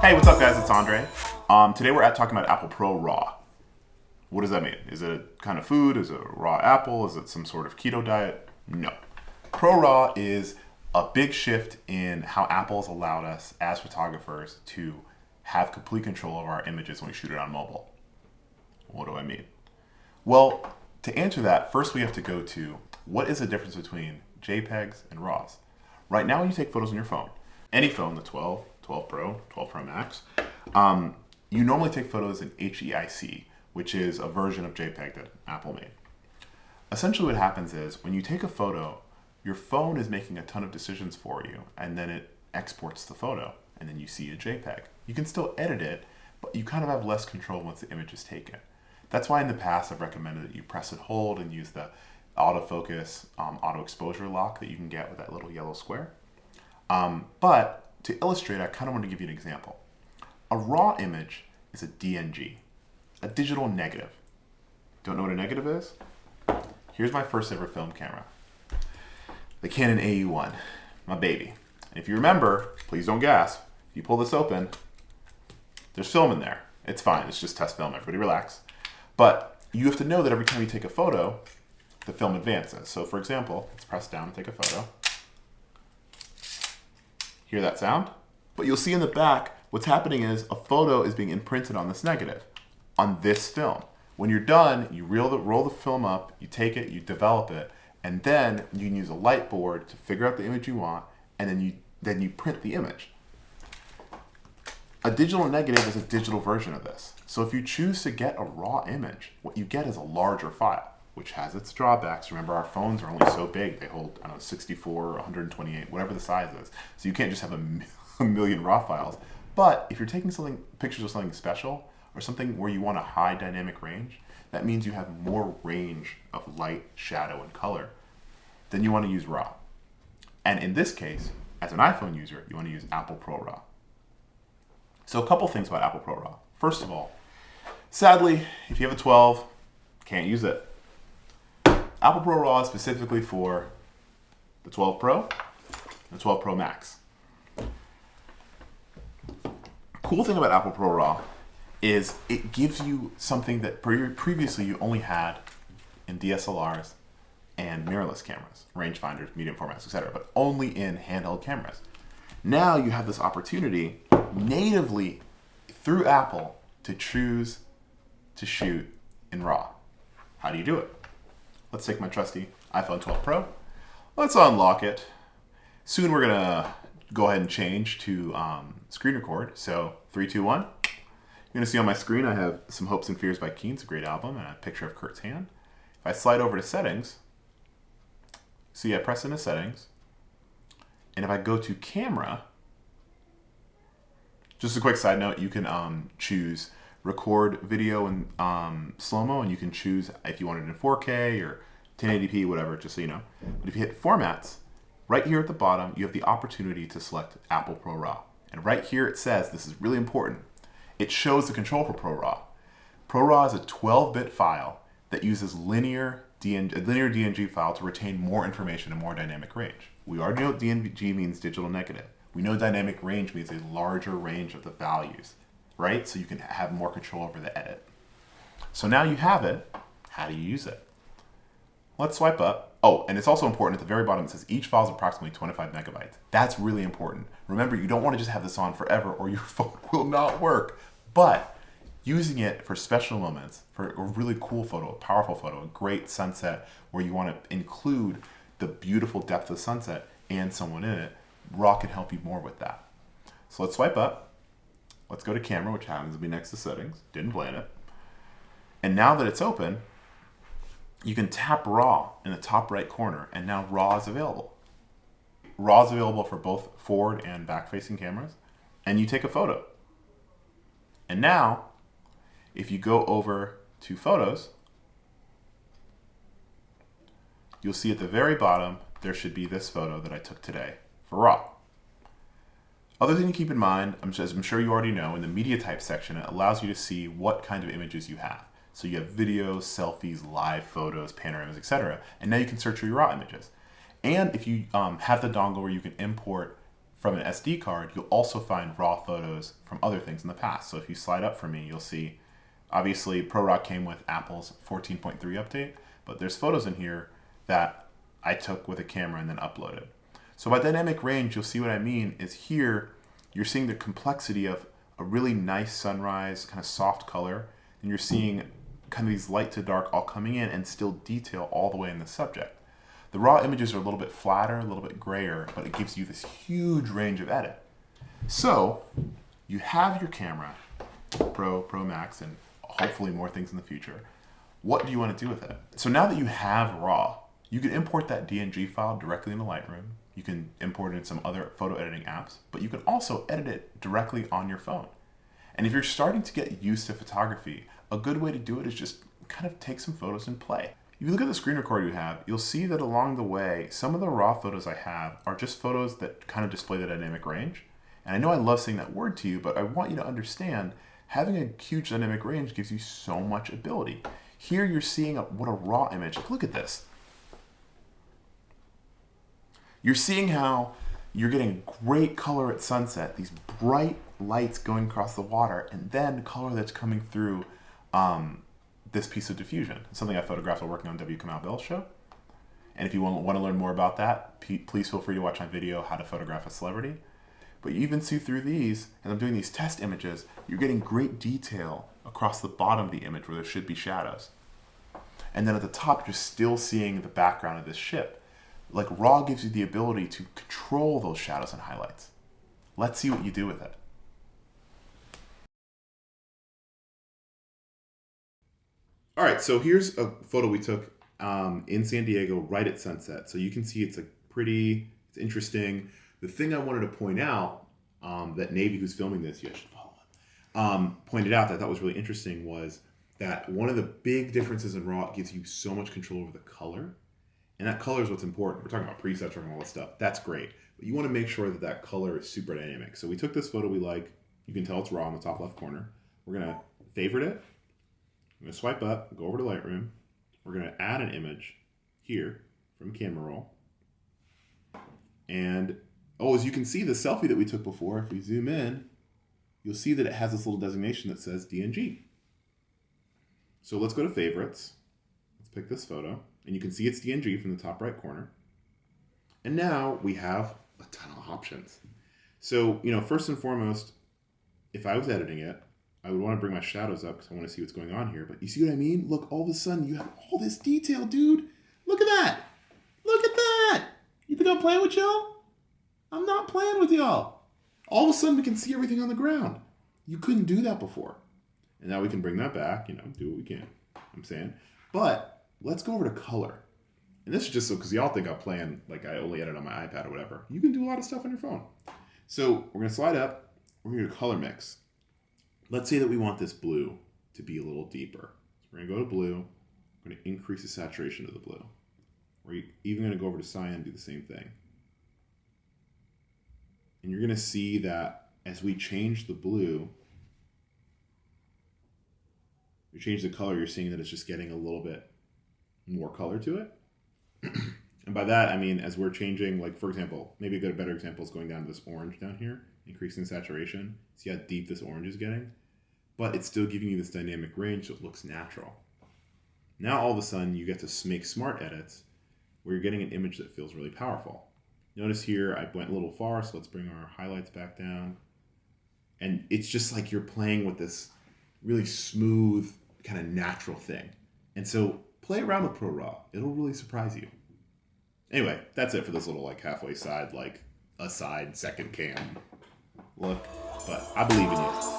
Hey, what's up guys, it's Andre. Today we're talking about Apple Pro RAW. What does that mean? Is it a kind of food? Is it a raw apple? Is it some sort of keto diet? No. Pro RAW is a big shift in how Apple's allowed us as photographers to have complete control of our images when we shoot it on mobile. What do I mean? Well, to answer that, first we have to go to what is the difference between JPEGs and RAWs. Right now when you take photos on your phone, any phone, the 12, 12 Pro, 12 Pro Max, you normally take photos in HEIC, which is a version of JPEG that Apple made. Essentially what happens is when you take a photo, your phone is making a ton of decisions for you, and then it exports the photo, and then you see a JPEG. You can still edit it, but you kind of have less control once the image is taken. That's why in the past I've recommended that you press and hold and use the autofocus, auto exposure lock that you can get with that little yellow square. But to illustrate, I kind of want to give you an example. A raw image is a DNG, a digital negative. Don't know what a negative is? Here's my first ever film camera. The Canon AE1, my baby. And if you remember, please don't gasp, if you pull this open, there's film in there. It's fine, it's just test film, everybody relax. But you have to know that every time you take a photo, the film advances. So for example, let's press down and take a photo. Hear that sound? But you'll see in the back, what's happening is a photo is being imprinted on this negative, on this film. When you're done, you roll the film up, you take it, you develop it, and then you can use a light board to figure out the image you want, and then you print the image. A digital negative is a digital version of this. So if you choose to get a raw image, what you get is a larger file, which has its drawbacks. Remember, our phones are only so big. They hold, I don't know, 64, 128, whatever the size is. So you can't just have a million raw files. But if you're taking pictures of something special, or something where you want a high dynamic range, that means you have more range of light, shadow, and color, then you want to use RAW. And in this case, as an iPhone user, you want to use Apple ProRAW. So a couple things about Apple ProRAW. First of all, sadly, if you have a 12, can't use it. Apple ProRAW is specifically for the 12 Pro and the 12 Pro Max. Cool thing about Apple ProRAW is it gives you something that previously you only had in DSLRs and mirrorless cameras, rangefinders, medium formats, etc., but only in handheld cameras. Now you have this opportunity natively through Apple to choose to shoot in RAW. How do you do it? Let's take my trusty iPhone 12 Pro. Let's unlock it. Soon we're gonna go ahead and change to screen record. So 3, 2, 1. You're gonna see on my screen I have Some Hopes and Fears by Keane, a great album, and a picture of Kurt's hand. If I slide over to settings, see I press into settings, and if I go to camera, just a quick side note, you can choose record video in slow-mo, and you can choose if you want it in 4K or 1080p, whatever, just so you know. But if you hit formats, right here at the bottom, you have the opportunity to select Apple ProRAW. And right here it says, this is really important, it shows the control for ProRAW. ProRAW is a 12-bit file that uses linear DNG file to retain more information and more dynamic range. We already know what DNG means, digital negative. We know dynamic range means a larger range of the values, right? So you can have more control over the edit. So now you have it. How do you use it? Let's swipe up. Oh, and it's also important at the very bottom, it says each file is approximately 25 megabytes. That's really important. Remember, you don't want to just have this on forever or your phone will not work. But using it for special moments, for a really cool photo, a powerful photo, a great sunset where you want to include the beautiful depth of sunset and someone in it, RAW can help you more with that. So let's swipe up. Let's go to camera, which happens to be next to settings. Didn't plan it. And now that it's open, you can tap RAW in the top right corner, and now RAW is available. RAW is available for both forward and back-facing cameras, and you take a photo. And now, if you go over to Photos, you'll see at the very bottom, there should be this photo that I took today for RAW. Other thing to keep in mind, as I'm sure you already know, in the media type section, it allows you to see what kind of images you have. So you have videos, selfies, live photos, panoramas, etc. And now you can search for your RAW images. And if you have the dongle where you can import from an SD card, you'll also find RAW photos from other things in the past. So if you slide up for me, you'll see, obviously ProRAW came with Apple's 14.3 update, but there's photos in here that I took with a camera and then uploaded. So by dynamic range, you'll see what I mean is here, you're seeing the complexity of a really nice sunrise, kind of soft color, and you're seeing kind of these light to dark all coming in and still detail all the way in the subject. The raw images are a little bit flatter, a little bit grayer, but it gives you this huge range of edit. So you have your camera, Pro, Pro Max, and hopefully more things in the future. What do you want to do with it? So now that you have RAW, you can import that DNG file directly into Lightroom. You can import it in some other photo editing apps, but you can also edit it directly on your phone. And if you're starting to get used to photography, a good way to do it is just kind of take some photos and play. If you look at the screen recorder you have, you'll see that along the way, some of the raw photos I have are just photos that kind of display the dynamic range. And I know I love saying that word to you, but I want you to understand having a huge dynamic range gives you so much ability. Here you're seeing what a raw image, look at this. You're seeing how you're getting great color at sunset, these bright lights going across the water, and then color that's coming through this piece of diffusion. It's something I photographed while working on W. Kamau Bell's show. And if you want to learn more about that, please feel free to watch my video, How to Photograph a Celebrity. But you even see through these, and I'm doing these test images, you're getting great detail across the bottom of the image where there should be shadows. And then at the top, you're still seeing the background of this ship. Like RAW gives you the ability to control those shadows and highlights. Let's see what you do with it. All right, so here's a photo we took in San Diego right at sunset. So you can see it's it's interesting. The thing I wanted to point out that Navy, who's filming this, you should follow him, pointed out that I thought was really interesting was that one of the big differences in RAW, it gives you so much control over the color. And that color is what's important. We're talking about presets, we're talking about all this stuff. That's great. But you want to make sure that that color is super dynamic. So we took this photo we like. You can tell it's RAW in the top left corner. We're going to favorite it. I'm going to swipe up, go over to Lightroom. We're going to add an image here from camera roll. And, as you can see, the selfie that we took before, if we zoom in, you'll see that it has this little designation that says DNG. So let's go to favorites. Let's pick this photo. And you can see it's DNG from the top right corner. And now we have a ton of options. So, first and foremost, if I was editing it, I would want to bring my shadows up because I want to see what's going on here. But you see what I mean? Look, all of a sudden you have all this detail, dude. Look at that. Look at that. You think I'm playing with y'all? I'm not playing with y'all. All of a sudden we can see everything on the ground. You couldn't do that before. And now we can bring that back, do what we can. I'm saying. But let's go over to color. And this is just so because y'all think I'm playing like I only edit on my iPad or whatever. You can do a lot of stuff on your phone. So we're going to slide up. We're going to do color mix. Let's say that we want this blue to be a little deeper. So we're going to go to blue. We're going to increase the saturation of the blue. We're even going to go over to cyan and do the same thing. And you're going to see that as we change the blue, you change the color, you're seeing that it's just getting a little bit more color to it. And by that, I mean, as we're changing, like for example, maybe a better example is going down to this orange down here, increasing saturation. See how deep this orange is getting? But it's still giving you this dynamic range so it looks natural. Now all of a sudden you get to make smart edits where you're getting an image that feels really powerful. Notice here I went a little far, so let's bring our highlights back down. And it's just like you're playing with this really smooth, kind of natural thing. And so play around with ProRAW. It'll really surprise you. Anyway, that's it for this little like halfway side, like a side second cam look. But I believe in you.